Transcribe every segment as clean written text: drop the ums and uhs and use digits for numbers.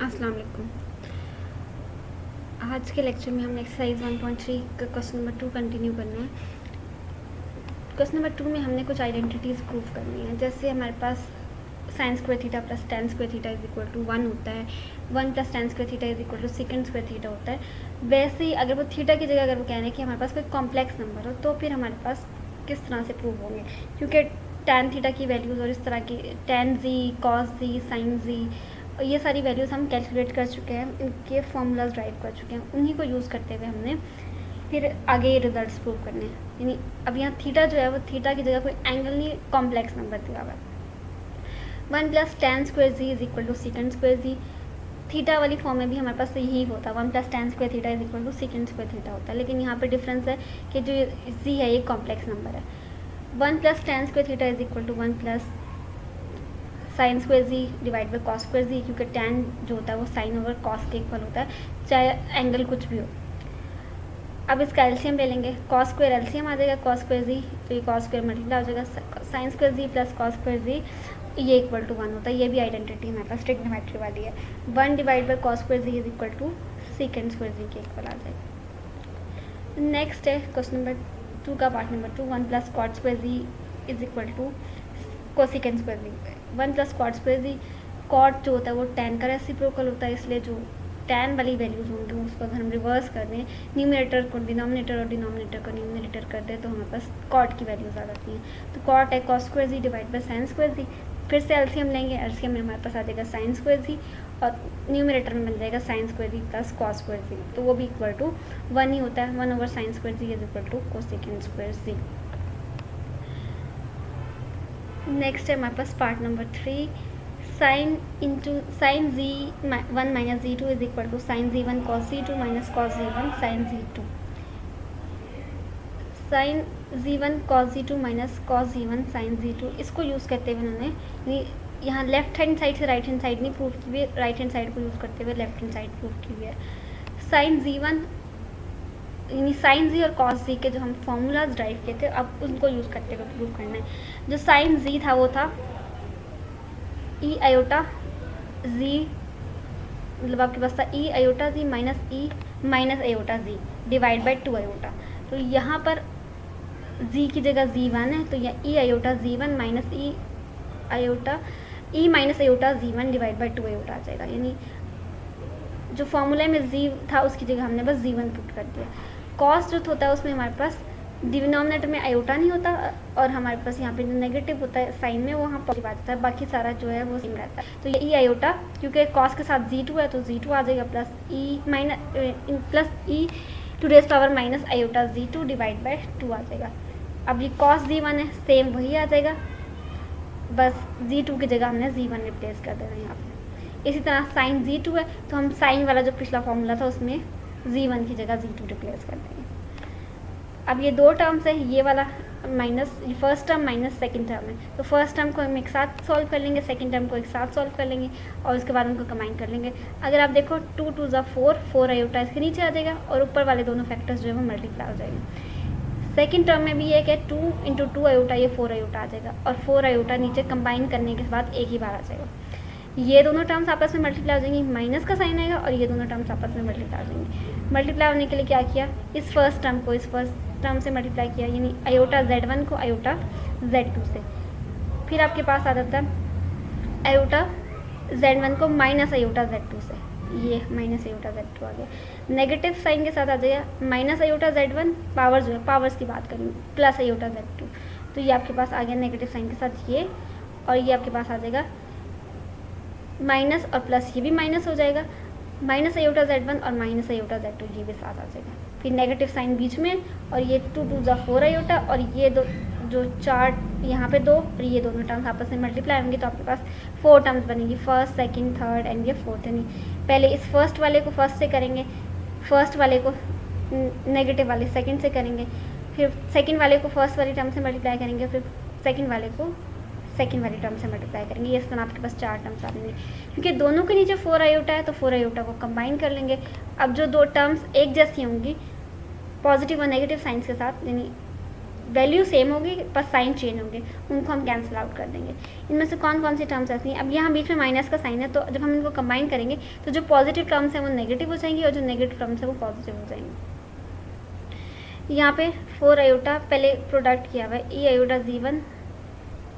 अस्सलाम वालेकुम। आज के लेक्चर में हमने एक्सरसाइज 1.3 का क्वेश्चन नंबर 2 कंटिन्यू करना है। क्वेश्चन नंबर 2 में हमने कुछ आइडेंटिटीज़ प्रूव करनी है। जैसे हमारे पास sine square theta plus tan square theta is equal to 1 होता है, 1 plus tan square theta is equal to second square theta होता है। वैसे ही अगर वो थीटा की जगह अगर वो कह रहे हैं कि हमारे पास कोई कॉम्प्लेक्स नंबर हो, तो फिर हमारे पास किस तरह से प्रूव होंगे, क्योंकि टेन थीटा की वैल्यूज़ और इस तरह की टेन जी, कॉस जी, साइन जी, ये सारी वैल्यूज़ हम कैलकुलेट कर चुके हैं, इनके फार्मूलाज ड्राइव कर चुके हैं। उन्हीं को यूज़ करते हुए हमने फिर आगे ये रिजल्ट्स प्रूव करने हैं। यानी अब यहाँ थीटा जो है वो थीटा की जगह कोई एंगल नहीं, कॉम्प्लेक्स नंबर दिया हुआ है। 1 plus tan square g is equal to second square g. Theta वाली फॉर्म में भी हमारे पास यही होता है, 1 plus tan square theta is equal to second square theta होता है। लेकिन यहाँ पे डिफरेंस है कि जो जी है ये कॉम्प्लेक्स नंबर है। 1 plus tan square theta is equal to 1 plus sine square g divide by cos square g, क्योंकि टेन जो होता है वो साइन ओवर कॉस के इक्वल होता है, चाहे एंगल कुछ भी हो। अब इसका एलसीएम ले लेंगे, कॉस स्क्वायर एलसीएम आ जाएगा कॉस स्क्वायर जी, तो ये कॉस स्क्वायर मल्टीप्लाई हो जाएगा साइन स्क्वायर जी प्लस कॉस स्क्वायर जी, ये इक्वल टू 1 होता है। ये भी आइडेंटिटी हमारे पास ट्रिग्नोमेट्री वाली है। 1 divide by cos square g is equal to second square g के इक्वल आ जाएगा। नेक्स्ट है क्वेश्चन नंबर 2 का part number 2, 1 plus cot square g is equal to cosecant square g. 1 plus cot square g, cot जो होता है वो ten का रेसिप्रोकल होता है, इसलिए जो टेन वाली वैल्यूज़ होंगी उसको अगर हम रिवर्स कर दें, न्यूमरेटर को डिनोमिनेटर और डिनोमिनेटर को न्यूमरेटर कर दें, तो हमारे पास कॉट की वैल्यूज़ आ जाती हैं। तो कॉट है cos square g divide by sine square g. फिर से एलसीएम लेंगे, एलसीएम में हमारे पास आ जाएगा साइन स्क्वायर जी और न्यूमरेटर में बन जाएगा साइन स्क्वायर जी प्लस कॉस स्क्वायर जी, तो वो भी इक्वल टू 1 ही होता है। 1 over sine square g is equal to cosecant square g. Next है हमारे पास part number 3, sine into sine g 1 minus g 2 is equal to sine g 1 cos g 2 minus cos g 1 sine g 2। Sine g 1 cos g 2 minus cos g 1 sine g 2, इसको use करते हुए उन्होंने यहाँ left hand side से right hand side नहीं prove की हुई, right hand side को यूज़ करते हुए लेफ्ट हैंड साइड प्रूव की हुई है। साइन जी 1 यानी साइन जी और कॉस जी के जो हम फॉर्मूलाज ड्राइव किए थे, अब उनको यूज़ करते हुए प्रूव करना है। जो साइन जी था वो था ई आयोटा जी, मतलब आपके पास था e iota g minus iota g divide by 2 iota. तो यहाँ पर जी की जगह जी 1 है, तो यह e iota g 1 minus e iota e minus iota g 1 divide by 2 iota आ जाएगा। यानी जो फॉर्मूले में जी था उसकी जगह हमने बस जी 1 पुट कर दिया। कॉस जो होता है उसमें हमारे पास डिनोमिनेटर में आयोटा नहीं होता और हमारे पास यहाँ पे जो नेगेटिव होता है साइन में, वो वहाँ पॉजिटिव आ जाता है, बाकी सारा जो है वो सेम रहता है। तो ये ई आयोटा, क्योंकि कॉस के साथ जी2 है तो जी2 आ जाएगा plus e minus plus e to raise power minus iota जी2 डिवाइड बाई 2 आ जाएगा। अब ये कॉस जी1 है, सेम वही आ जाएगा, बस जी2 की जगह हमने जी1 रिप्लेस कर देना है यहाँ पे। इसी तरह साइन जी2 है तो हम साइन वाला जो पिछला फॉर्मूला था उसमें जी1 की जगह जी2 रिप्लेस कर देंगे। अब ये दो टर्म्स है, ये वाला minus first term minus second term है, तो फर्स्ट टर्म को हम एक साथ सॉल्व कर लेंगे, सेकंड टर्म को एक साथ सॉल्व कर लेंगे और उसके बाद उनको कंबाइन कर लेंगे। अगर आप देखो 2 2 ज़ा 4 आयोटा इसके नीचे आ जाएगा और ऊपर वाले दोनों फैक्टर्स जो है वो मल्टीप्लाई हो जाएंगे। सेकंड टर्म में भी ये है 2 इंटू 2 आयोटा, ये 4 आयोटा आ जाएगा और 4 आयोटा नीचे कंबाइन करने के बाद एक ही बार आ जाएगा। ये दोनों टर्म्स आपस में मल्टीप्लाई हो जाएंगी, माइनस का साइन आएगा और ये दोनों टर्म्स आपस में मल्टीप्लाई हो जाएंगी। मल्टीप्लाई होने के लिए क्या किया, इस फर्स्ट टर्म को इस फर्स्ट टर्म से मल्टीप्लाई किया, यानी आयोटा z1 को आयोटा z2 से। फिर आपके पास आ जाता है आयोटा z1 को माइनस आयोटा z2 से, ये माइनस आयोटा z2 आ गया। नेगेटिव साइन के साथ आ जाएगा माइनस आयोटा z1, पावर जो है पावर्स की बात करेंगे, प्लस आयोटा z2, तो ये आपके पास आ गया नेगेटिव साइन के साथ ये, और ये आपके पास आ जाएगा माइनस और प्लस, ये भी माइनस हो जाएगा, माइनस आयोटा z1 और माइनस आयोटा z2 ये भी साथ आ जाएगा। फिर नेगेटिव साइन बीच में और ये 2 2 ज़ा 4 आयोटा और ये दो जो चार यहाँ पे 2 और ये दोनों टर्म्स आपस में मल्टीप्लाई होंगे तो आपके पास 4 टर्म्स बनेंगी, फर्स्ट सेकंड थर्ड एंड ये फोर्थ। यानी पहले इस फर्स्ट वाले को फर्स्ट से करेंगे, फर्स्ट वाले को नेगेटिव वाले सेकंड से करेंगे, फिर सेकंड वाले को फर्स्ट वाली टर्म से मल्टीप्लाई करेंगे, फिर सेकंड वाले को सेकंड वाली टर्म से मल्टीप्लाई करेंगे। ये इस तरह आपके पास 4 टर्म्स आ जाएंगे। क्योंकि दोनों के नीचे 4 आयोटा है तो 4 आयोटा को कंबाइन कर लेंगे। अब जो दो टर्म्स एक जैसी होंगी पॉजिटिव और नेगेटिव साइंस के साथ, यानी वैल्यू सेम होगी पर साइन चेंज होंगे, उनको हम कैंसिल आउट कर देंगे। इनमें से कौन कौन सी टर्म्स ऐसी हैं, अब यहाँ बीच में माइनस का साइन है, तो जब हम इनको कंबाइन करेंगे तो जो पॉजिटिव टर्म्स हैं वो नेगेटिव हो जाएंगी और जो नेगेटिव टर्म्स हैं वो पॉजिटिव हो जाएंगे। यहाँ पे 4 आयोटा पहले प्रोडक्ट किया हुआ है, ई आयोटा Z1,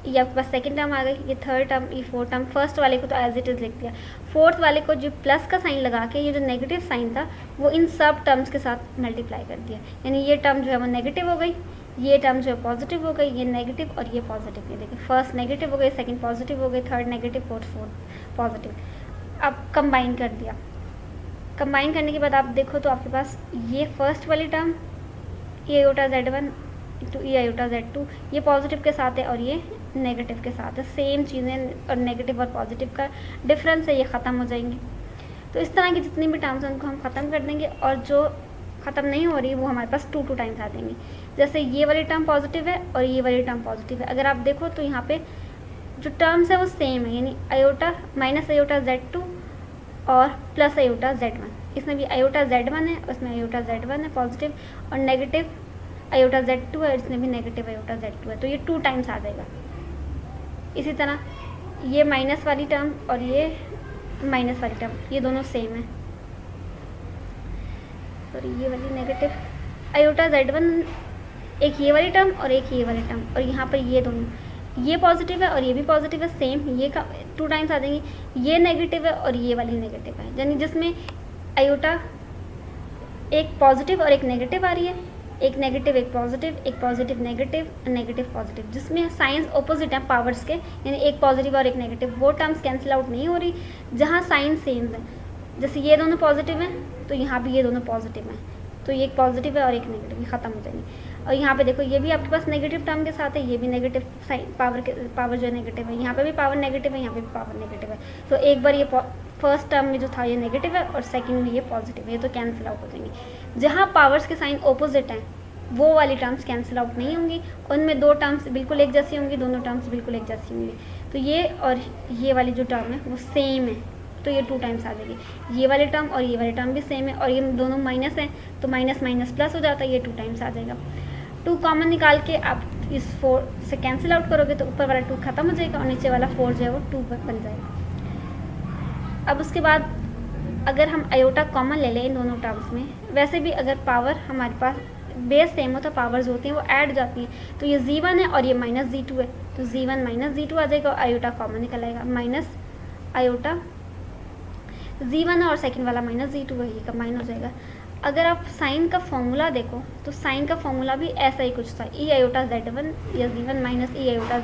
ये आपके पास सेकंड टर्म आ गई, ये थर्ड टर्म, ये फोर्थ टर्म। फर्स्ट वाले को तो एज इट इज़ लिख दिया, फोर्थ वाले को जो प्लस का साइन लगा के ये जो नेगेटिव साइन था वो इन सब टर्म्स के साथ मल्टीप्लाई कर दिया, यानी ये टर्म जो है वो नेगेटिव हो गई, ये टर्म जो है पॉजिटिव हो गई, ये नेगेटिव और ये पॉजिटिव। ये देखिए फर्स्ट नेगेटिव हो गई, सेकंड पॉजिटिव हो गई, थर्ड नेगेटिव, फोर्थ पॉजिटिव। अब कंबाइन कर दिया, कंबाइन करने के बाद आप देखो तो आपके पास ये फर्स्ट वाली term e iota Z1 to e iota Z2 ये पॉजिटिव के साथ है और ये नेगेटिव के साथ है, सेम चीज़ें, और नेगेटिव और पॉजिटिव का डिफरेंस है, ये ख़त्म हो जाएंगी। तो इस तरह की जितनी भी टर्म्स हैं उनको हम ख़त्म कर देंगे, और जो ख़त्म नहीं हो रही वो हमारे पास 2 टाइम्स आ जाएंगी। जैसे ये वाली टर्म पॉजिटिव है और ये वाली टर्म पॉजिटिव है, अगर आप देखो तो यहाँ पे जो टर्म्स है वो सेम है, यानी आयोटा माइनस आयोटा Z2 और प्लस आयोटा Z1। इसमें भी आयोटा Z1 है, उसमें आयोटा Z1 है पॉजिटिव, और नेगेटिव आयोटा Z2 है, इसमें भी नेगेटिव आयोटा Z2 है, तो ये 2 टाइम्स आ जाएगा। इसी तरह ये माइनस वाली टर्म और ये माइनस वाली टर्म ये दोनों सेम है, सॉरी ये वाली नेगेटिव आयोटा Z1, एक ये वाली टर्म और एक ये वाली टर्म, और यहाँ पर ये दोनों, ये पॉजिटिव है और ये भी पॉजिटिव है, सेम ये का 2 टाइम्स आ जाएंगी। ये नेगेटिव है और ये वाली नेगेटिव है, यानी जिसमें आयोटा एक पॉजिटिव और एक नेगेटिव आ रही है, एक नेगेटिव एक पॉजिटिव नेगेटिव, नेगेटिव पॉजिटिव, जिसमें साइंस ऑपोजिट हैं पावर्स के, यानी एक पॉजिटिव और एक नेगेटिव, वो टर्म्स कैंसिल आउट नहीं हो रही। जहाँ साइन सेम है, जैसे ये दोनों पॉजिटिव हैं तो यहाँ भी ये दोनों पॉजिटिव हैं, तो ये एक पॉजिटिव है और एक नेगेटिव, ये ख़त्म हो जाएंगे। और यहाँ पे देखो ये भी आपके पास नेगेटिव टर्म के साथ है, ये भी नेगेटिव साइन पावर जो है नेगेटिव है, यहाँ पे भी पावर नेगेटिव है, यहाँ पे भी पावर नेगेटिव है। तो एक बार ये फर्स्ट टर्म में जो था ये नेगेटिव है और सेकंड में ये पॉजिटिव है, ये तो कैंसिल आउट हो जाएंगे। जहाँ पावर्स के साइन ऑपोजिट हैं वो वाली टर्म्स कैंसिल आउट नहीं होंगी, उनमें 2 टर्म्स बिल्कुल एक जैसी होंगी, दोनों टर्म्स बिल्कुल एक जैसी होंगी। तो ये और ये वाली जो टर्म है वो सेम है, तो ये 2 टाइम्स आ जाएगी। ये वाले टर्म और ये वाले टर्म भी सेम है, और ये दोनों माइनस हैं तो माइनस माइनस प्लस हो जाता है, ये 2 टाइम्स आ जाएगा। 2 कॉमन निकाल के आप इस 4 से कैंसिल आउट करोगे तो ऊपर वाला 2 खत्म हो जाएगा और नीचे वाला 4 जो है वो 2 बन जाएगा। अब उसके बाद अगर हम आयोटा कॉमन ले लें इन दोनों टर्म्स में, वैसे भी अगर पावर हमारे पास बेस सेम हो तो पावर्स होती हैं वो ऐड जाती हैं, तो ये Z1 है और ये माइनस Z2 है, तो Z1 माइनस Z2 आ जाएगा और आयोटा कॉमन निकल आएगा, माइनस आयोटा Z1 है और सेकंड वाला माइनस Z2 है, ये कंबाइन हो जाएगा। अगर आप साइन का फॉर्मूला देखो तो साइन का फॉर्मूला भी ऐसा ही कुछ था, ई आयोटा Z1 या Z1 minus e iota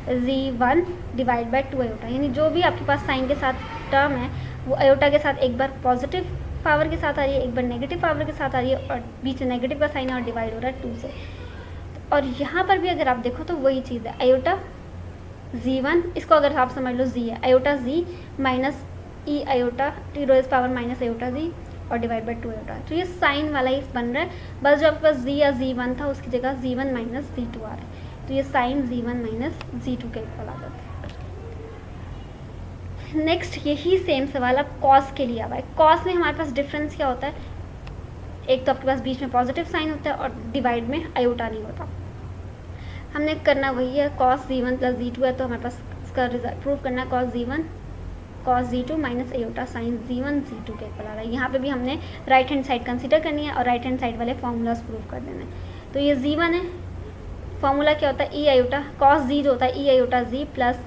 Z1 divide by 2 iota, यानी जो भी आपके पास साइन के साथ टर्म है वो आयोटा के साथ एक बार पॉजिटिव पावर के साथ आ रही है, एक बार नेगेटिव पावर के साथ आ रही है, और बीच में नेगेटिव का साइन और डिवाइड हो रहा है 2 से। और यहाँ पर भी अगर आप देखो तो वही चीज़ है, आयोटा Z1, इसको अगर आप समझ लो Z है, iota Z minus e iota t raise power minus iota Z और डिवाइड बाय 2 आयोटा, तो ये साइन वाला ही बन रहा है, बस जो आपके पास Z या Z1 था उसकी जगह Z1 माइनस Z2 आ रहा है, तो ये साइन Z1 माइनस Z2 के इक्वल आ जाता है। नेक्स्ट यही सेम सवाल अब कॉस के लिए आवा है। कॉस में हमारे पास डिफरेंस क्या होता है, एक तो आपके पास बीच में पॉजिटिव साइन होता है और डिवाइड में आयोटा नहीं होता। हमने करना वही है, कॉस Z1 प्लस Z2 है तो हमारे पास इसका रिजल्ट प्रूव करना है, cos Z1 cos Z2 minus iota sine Z1 Z2 के इक्वल आ रहा है। यहाँ पे भी हमने राइट हैंड साइड कंसीडर करनी है और राइट हैंड साइड वाले फॉर्मूलाज प्रूव कर देना है। तो ये Z1 है, फॉर्मूला क्या होता है, ई आयोटा कॉस Z जो होता है e iota Z plus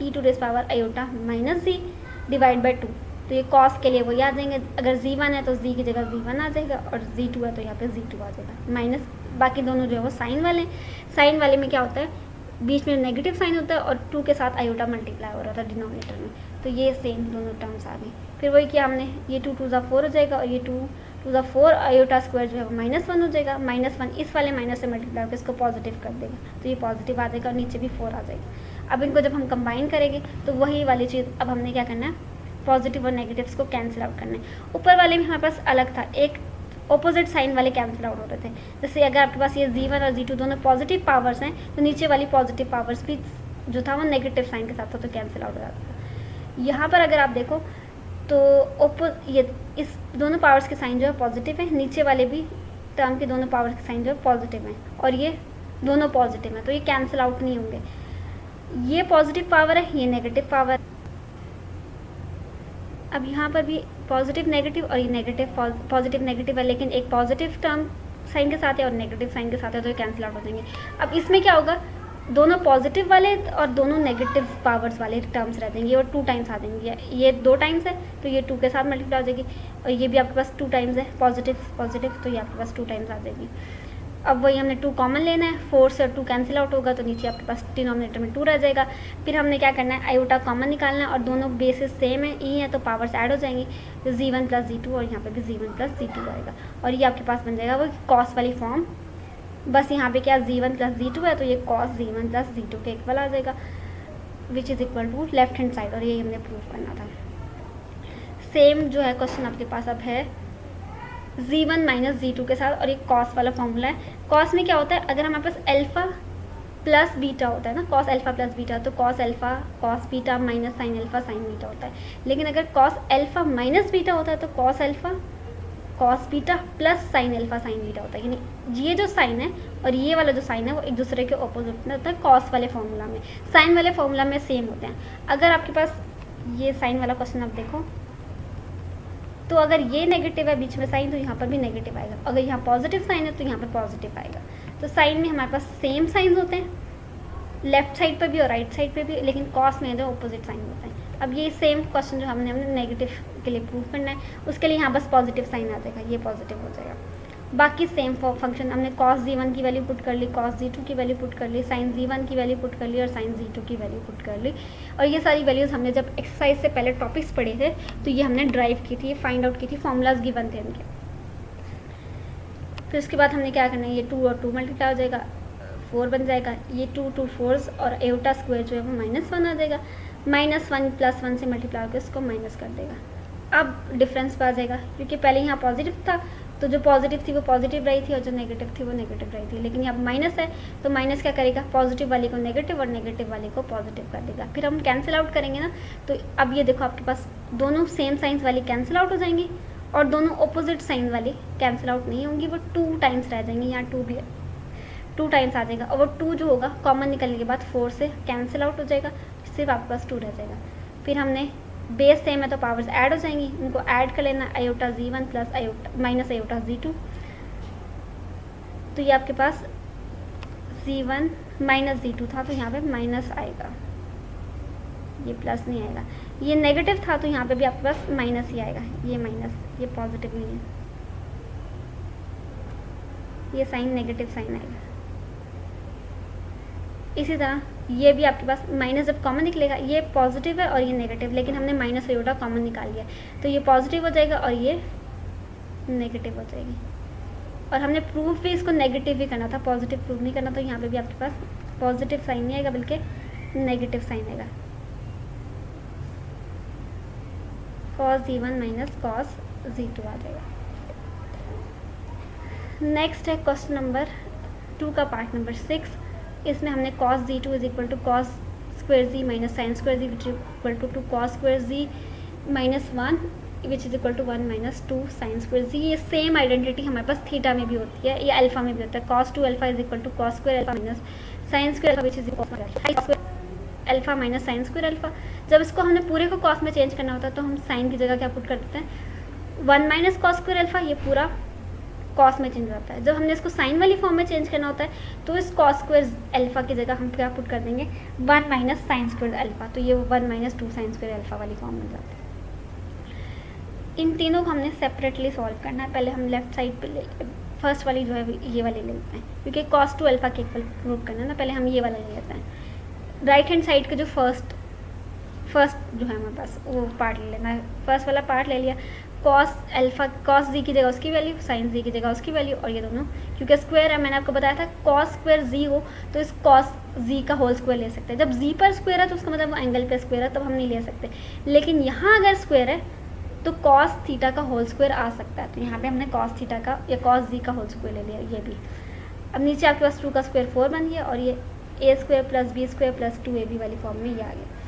e to raise power iota minus Z divide by 2, तो ये कॉस के लिए वो याद देंगे, अगर Z1 है तो Z की जगह Z1 आ जाएगा और Z2 है तो यहाँ पे Z2 आ जाएगा, माइनस बाकी दोनों जो है वो साइन वाले। साइन वाले में क्या होता है, बीच में नेगेटिव साइन होता है और 2 के साथ आयोटा मल्टीप्लाई हो रहा था डिनोमिनेटर में, तो ये सेम दोनों टर्म्स आ गई। फिर वही किया हमने, ये 2 2 4 हो जाएगा और ये 2 2 4 आयोटा स्क्वायर जो है वो -1 हो जाएगा, -1 इस वाले माइनस से मल्टीप्लाई होकर इसको पॉजिटिव कर देगा, तो ये पॉजिटिव आ जाएगा और नीचे भी 4 आ जाएगा। अब इनको जब हम कंबाइन करेंगे तो वही वाली चीज़ अब हमने क्या करना है, पॉजिटिव और नेगेटिव्स को कैंसिल आउट करना है। ऊपर वाले में हमारे पास अलग था, एक ऑपोजिट साइन वाले कैंसिल आउट हो रहे थे, जैसे अगर आपके पास ये Z1 और Z2 दोनों पॉजिटिव पावर्स हैं तो नीचे वाली पॉजिटिव पावर्स भी जो था वो नेगेटिव साइन के साथ था तो कैंसिल आउट हो जाता था। यहाँ पर अगर आप देखो तो ये इस दोनों पावर्स के साइन जो है पॉजिटिव है, नीचे वाले भी टर्म के दोनों पावर्स के साइन जो है पॉजिटिव हैं और ये दोनों पॉजिटिव हैं, तो ये कैंसिल आउट नहीं होंगे। ये पॉजिटिव पावर है, ये नेगेटिव पावर। अब यहाँ पर भी पॉजिटिव नेगेटिव और ये नेगेटिव पॉजिटिव नेगेटिव है, लेकिन एक पॉजिटिव टर्म साइन के साथ है और नेगेटिव साइन के साथ है, तो ये कैंसिल आउट हो जाएंगे। अब इसमें क्या होगा, दोनों पॉजिटिव वाले और दोनों नेगेटिव पावर्स वाले टर्म्स रह जाएंगे और 2 टाइम्स आ जाएंगे। ये 2 टाइम्स है तो ये 2 के साथ मल्टीप्लाई हो जाएगी, और ये भी आपके पास 2 टाइम्स है पॉजिटिव पॉजिटिव, तो ये आपके पास 2 टाइम्स आ जाएगी। अब वही हमने 2 कॉमन लेना है, 4 से 2 कैंसिल आउट होगा, तो नीचे आपके पास डिनोमिनेटर में 2 रह जाएगा। फिर हमने क्या करना है, आयोटा कॉमन निकालना है, और दोनों बेसिस सेम है, ई है, तो पावर्स ऐड हो जाएंगी, तो z1 + z2, और यहाँ पे भी z1 + z2 आएगा, और ये आपके पास बन जाएगा वो कॉस वाली फॉर्म। बस यहाँ पे क्या z1 + z2 है, तो ये कॉस z1 + z2 के इक्वल आ जाएगा, which is equal to left hand side, और यही हमने प्रूव करना था। सेम जो है क्वेश्चन आपके पास अब है z1 - z2 के साथ, और ये कॉस वाला फॉर्मूला है। कॉस में क्या होता है, अगर हमारे पास अल्फा प्लस बीटा होता है ना, कॉस अल्फा प्लस बीटा, तो cos alpha cos beta minus sine alpha sign beta होता है। लेकिन अगर कॉस अल्फा माइनस बीटा होता है तो cos alpha cos beta plus sine alpha sign beta होता है। यानी ये जो साइन है और ये वाला जो साइन है वो एक दूसरे के ऑपोजिट में होता है कॉस वाले फॉर्मूला में। साइन वाले फॉर्मूला में सेम होते हैं। अगर आपके पास ये साइन वाला क्वेश्चन आप देखो, तो अगर ये नेगेटिव है बीच में साइन, तो यहाँ पर भी नेगेटिव आएगा। अगर यहाँ पॉजिटिव साइन है तो यहाँ पर पॉजिटिव आएगा। तो साइन में हमारे पास सेम साइंस होते हैं, लेफ्ट साइड पर भी और राइट साइड पे भी, लेकिन कॉस में जो ऑपोजिट साइन होता है। अब ये सेम क्वेश्चन जो हमने नेगेटिव के लिए प्रूव करना है, उसके लिए यहाँ बस पॉजिटिव साइन आ जाएगा, ये पॉजिटिव हो जाएगा। बाकी सेम फंक्शन हमने कॉस z1 की वैल्यू पुट कर ली, कॉस z2 की वैल्यू पुट कर ली, साइन z1 की वैल्यू पुट कर ली और साइन z2 की वैल्यू पुट कर ली। और ये सारी वैल्यूज़ हमने जब एक्सरसाइज से पहले टॉपिक्स पढ़े थे तो ये हमने ड्राइव की थी, फाइंड आउट की थी, फॉर्मूलाज गिवन थे इनके। फिर उसके बाद हमने क्या करना है, ये 2 और 2 मल्टीप्लाई हो जाएगा, 4 बन जाएगा। ये 2 2 4 और एटा स्क्वायर जो है वो -1 आ जाएगा। -1 + 1 से मल्टीप्लाई होकर इसको माइनस कर देगा। अब डिफरेंस आ जाएगा, क्योंकि पहले यहाँ पॉजिटिव था तो जो पॉजिटिव थी वो पॉजिटिव रही थी और जो नेगेटिव थी वो नेगेटिव रही थी। लेकिन यहाँ माइनस है तो माइनस क्या करेगा, पॉजिटिव वाले को नेगेटिव और नेगेटिव वाले को पॉजिटिव कर देगा। फिर हम कैंसिल आउट करेंगे ना, तो अब ये देखो आपके पास दोनों सेम साइंस वाली कैंसिल आउट हो जाएंगी और दोनों ऑपोजिट साइन वाली कैंसिल आउट नहीं होंगी, वो 2 टाइम्स रह जाएंगी। यहाँ 2 भी 2 टाइम्स आ जाएगा, और वो 2 जो होगा कॉमन निकलने के बाद 4 से कैंसिल आउट हो जाएगा, सिर्फ आपके पास 2 रह जाएगा। फिर हमने बेस सेम है तो पावर्स ऐड हो जाएंगी, उनको ऐड कर लेना, आयोटा z1 + आयोटा z2। तो ये आपके पास z1 - z2 था तो यहाँ पे माइनस आएगा, ये प्लस नहीं आएगा। ये नेगेटिव था तो यहाँ पे भी आपके पास माइनस ही आएगा, ये माइनस, ये पॉजिटिव नहीं है, ये साइन नेगेटिव साइन आएगा। इसी तरह ये भी आपके पास माइनस जब कॉमन निकलेगा, ये पॉजिटिव है और ये नेगेटिव, लेकिन हमने माइनस आयोटा कॉमन निकाल लिया तो ये पॉजिटिव हो जाएगा और ये नेगेटिव हो जाएगी। और हमने प्रूफ भी इसको नेगेटिव ही करना था, पॉजिटिव प्रूफ नहीं करना। तो यहाँ पे भी आपके पास पॉजिटिव साइन नहीं आएगा बल्कि नेगेटिव साइन आएगा, cos z1 - cos z2 आ जाएगा। नेक्स्ट है क्वेश्चन नंबर 2 का पार्ट नंबर 6। इसमें हमने cos z2 = cos square z - sin square z which is equal to cos square z - 1 which is equal to 1 - 2 sin square z। ये same identity हमारे पास theta में भी होती है, ये अल्फा में भी होता है। cos 2 alpha = cos square alpha - sin square alpha which is equal to alpha - sin square alpha. जब इसको हमने पूरे को cos में चेंज करना होता है तो हम sin की जगह क्या पुट कर देते हैं, 1 - cos square अल्फा, ये पूरा कॉस में चेंज होता है। जब हमने इसको साइन वाली फॉर्म में चेंज करना होता है तो इस कॉस स्क्वायर अल्फा की जगह हम क्या पुट कर देंगे, 1 - sin square अल्फा, तो ये 1 - 2 sin square अल्फा वाली फॉर्म मिल जाती है। इन तीनों को हमने सेपरेटली सॉल्व करना है। पहले हम लेफ्ट साइड पे फर्स्ट वाली जो है ये वाली ले लेते हैं, क्योंकि cos 2 अल्फा के इक्वल प्रूव करना है ना। पहले हम ये वाला ले लेते हैं। राइट हैंड साइड के जो फर्स्ट जो है हमारे पास वो पार्ट ले लेना है। फर्स्ट वाला पार्ट ले लिया, cos अल्फा cos z की जगह उसकी वैल्यू, sin z की जगह उसकी वैल्यू, और ये दोनों क्योंकि स्क्वायर है, मैंने आपको बताया था cos स्क्वायर z हो तो इस cos z का होल स्क्वायर ले सकते हैं। जब z पर स्क्वायर है तो उसका मतलब वो एंगल पे स्क्वायर है, तब हम नहीं ले सकते। लेकिन यहाँ अगर स्क्वायर है तो cos थीटा का होल स्क्वायर आ सकता है, तो यहाँ पे हमने cos थीटा का या cos z का होल स्क्वायर ले लिया, ये भी। अब नीचे आपके पास 2 का स्क्वायर 4 बन गया, और ये a² + b² + 2ab वाली फॉर्म में ये आ गया।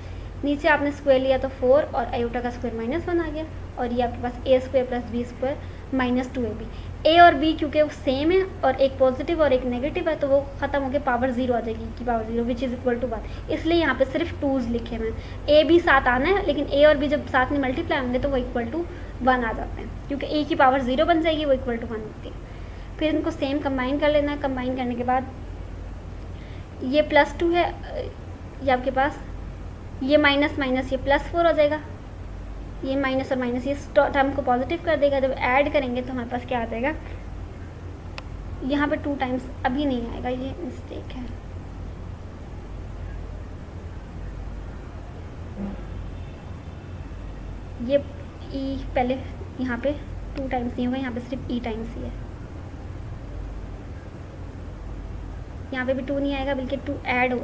नीचे आपने स्क्वायर लिया तो 4 और आयोटा का स्क्वायर -1 आ गया, और ये आपके पास a² + b² - 2ab। ए और बी क्योंकि वो सेम है और एक पॉजिटिव और एक नेगेटिव है, तो वो ख़त्म होकर पावर 0 आ जाएगी, की power 0 which is equal to 1। इसलिए यहाँ पे सिर्फ 2s लिखे हैं। ए बी साथ आना है, लेकिन ए और बी जब साथ में मल्टीप्लाई होंगे तो वो इक्वल टू 1 आ जाते हैं, क्योंकि ए की पावर 0 बन जाएगी, वो इक्वल टू 1 होती है। फिर इनको सेम कंबाइन कर लेना है। कंबाइन करने के बाद ये +2 है, ये आपके पास ये माइनस माइनस ये +4 हो जाएगा। ये माइनस और माइनस ये टर्म को पॉजिटिव कर देगा। जब ऐड करेंगे तो हमारे पास क्या आ जाएगा, यहाँ पे 2 टाइम्स अभी नहीं आएगा, ये मिस्टेक है। ये ई पहले यहाँ पे 2 टाइम्स नहीं होगा, यहाँ पे सिर्फ ई टाइम्स ही है। यहाँ पे भी 2 नहीं आएगा, बल्कि 2 ऐड हो,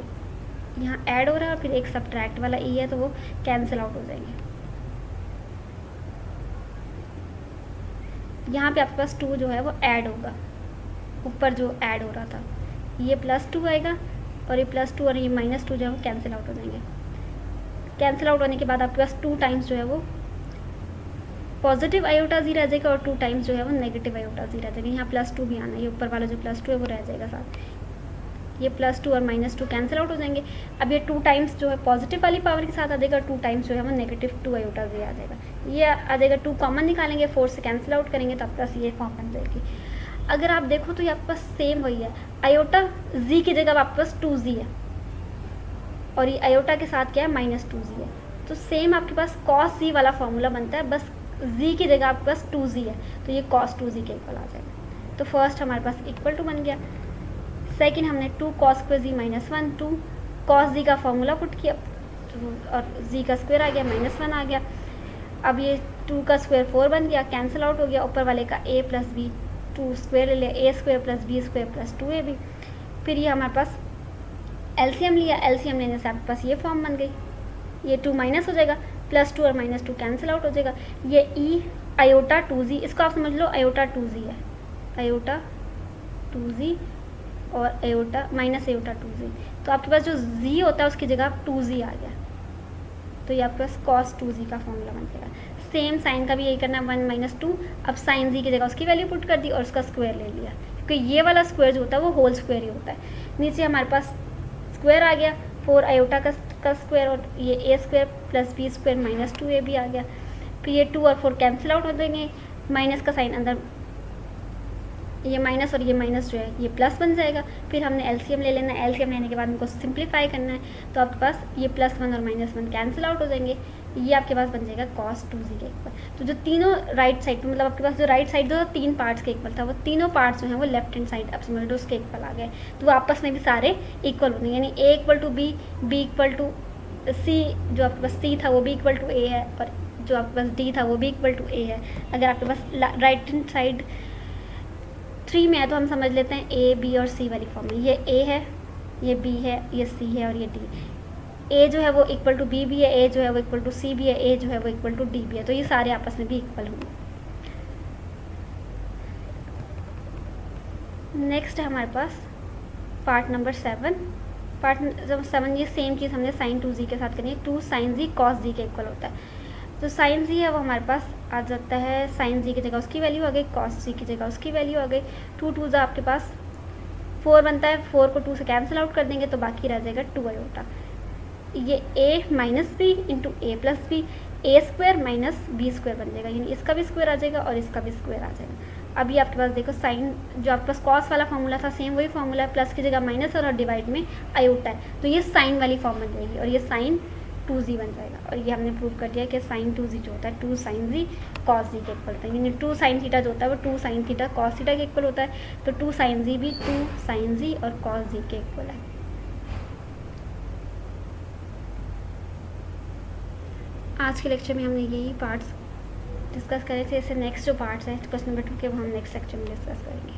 यहाँ ऐड हो रहा है और फिर एक सब्ट्रैक्ट वाला ई है, तो वो कैंसिल आउट हो जाएंगे। यहाँ पे आपके पास 2 जो है वो ऐड होगा, ऊपर जो ऐड हो रहा था, ये +2 आएगा और ये +2 और ये -2 जो है वो कैंसिल आउट हो जाएंगे। कैंसिल आउट होने के बाद आपके पास 2 टाइम्स जो है वो पॉजिटिव आयोटा जी रह जाएगा और 2 टाइम्स जो है वो नेगेटिव आयोटा जी रह जाएगा। यहाँ +2 भी आना है, ये ऊपर वाला जो +2 है वो रह जाएगा साथ। ये +2 और -2 कैंसिल आउट हो जाएंगे। अब ये 2 टाइम्स जो है पॉजिटिव वाली पावर के साथ आ जाएगा और 2 टाइम्स जो है वो -2 आयोटा जी आ जाएगा। ये आ जाएगा, 2 कॉमन निकालेंगे, 4 से कैंसिल आउट करेंगे तो आपके पास ये फॉर्म बन जाएगी। अगर आप देखो तो ये आपके पास सेम वही है, आयोटा जी की जगह आपके पास 2z है और ये आयोटा के साथ क्या है, -2z है। तो सेम आपके पास cos z वाला फॉर्मूला बनता है, बस z की जगह आपके पास 2z है, तो ये cos 2z के इक्वल आ जाएगा। तो फर्स्ट हमारे पास इक्वल टू बन गया। सेकेंड हमने 2 cos square z -1, 2 cos z का फॉर्मूला पुट किया और z का स्क्वायर आ गया, -1 आ गया। अब ये 2 का स्क्वायर 4 बन गया, कैंसिल आउट हो गया। ऊपर वाले का a + b 2 स्क्वायर ले लिया, a square + b square + 2ab। फिर ये हमारे पास एलसीएम लिया, एलसीएम लेने से आपके पास ये फॉर्म बन गई। ये 2 माइनस हो जाएगा, +2 और -2 कैंसिल आउट हो जाएगा। ये ई आयोटा 2z, इसको आप समझ लो आयोटा 2z है, आयोटा 2z और आयोटा माइनस आयोटा 2z। तो आपके पास जो z होता है उसकी जगह आप 2z आ गया, तो ये आपके पास cos 2z का फॉर्मूला बन जाएगा। सेम साइन का भी यही करना, 1 - 2। अब साइन z की जगह उसकी वैल्यू पुट कर दी और उसका स्क्वायर ले लिया, क्योंकि ये वाला स्क्वायर जो होता है वो होल स्क्वायर ही होता है। नीचे हमारे पास स्क्वायर आ गया, 4 आयोटा का स्क्वायर और ये a square + b square -2ab आ गया। फिर ये 2 और 4 कैंसिल आउट हो जाएंगे, माइनस का साइन अंदर, ये माइनस और ये माइनस जो है ये प्लस बन जाएगा। फिर हमने एलसीएम ले लेना है, एलसीएम लेने के बाद इनको सिंप्लीफाई करना है, तो आपके पास ये +1 और -1 कैंसिल आउट हो जाएंगे। ये आपके पास बन जाएगा cos 2z के इक्वल। तो जो तीनों राइट साइड, मतलब आपके पास जो राइट साइड जो 3 पार्ट्स के इक्वल था, वो तीनों पार्ट्स जो हैं वो लेफ्ट हैंड साइड आप समझ लो उसके इक्वल आ गए, तो वो आपस में भी सारे इक्वल होंगे, यानी a = b, b = c, जो आपके पास c था वो b = a है और जो आपके पास d था वो b = a है। अगर आपके पास राइट हैंड साइड 3 में है तो हम समझ लेते हैं a, b और c वाली फॉर्म में। ये a है, ये b है, ये c है और ये d। a जो है वो = b भी है, a जो है वो = c भी है, a जो है वो = d भी है, तो ये सारे आपस में भी इक्वल होंगे। नेक्स्ट है हमारे पास पार्ट नंबर 7। पार्ट 7 ये सेम चीज़ हमने sin 2z के साथ करनी है। 2 sin z cos z के इक्वल होता है। तो sin z है वो हमारे पास आ जाता है, sin z की जगह उसकी वैल्यू आ गई, cos z की जगह उसकी वैल्यू आ गई। 2 2 आपके पास 4 बनता है, 4 को 2 से कैंसिल आउट कर देंगे तो बाकी रह जाएगा 2 आयोटा। ये a - b into a + b, a square -b square बन जाएगा, यानी इसका भी स्क्वायर आ जाएगा और इसका भी स्क्वायर आ जाएगा। अभी आपके पास देखो साइन, जो आपके पास cos वाला फॉर्मूला था सेम वही फॉर्मूला है, प्लस की जगह माइनस और डिवाइड में आयोटा है, तो ये साइन वाली फॉर्म बन जाएगी और ये sin 2z बन जाएगा। और ये हमने प्रूव कर दिया कि sin 2z जो होता है 2 sin z cos z के इक्वल होता है, यानी 2 sin थीटा जो होता है वो 2 sin थीटा cos थीटा के इक्वल होता है, तो 2 sin z भी 2 sin z और cos z के इक्वल है। आज के लेक्चर में हमने यही पार्ट्स डिस्कस करे थे। इससे नेक्स्ट जो पार्ट्स हैं क्वेश्चन नंबर 2 के, वो हम नेक्स्ट लेक्चर में डिस्कस करेंगे।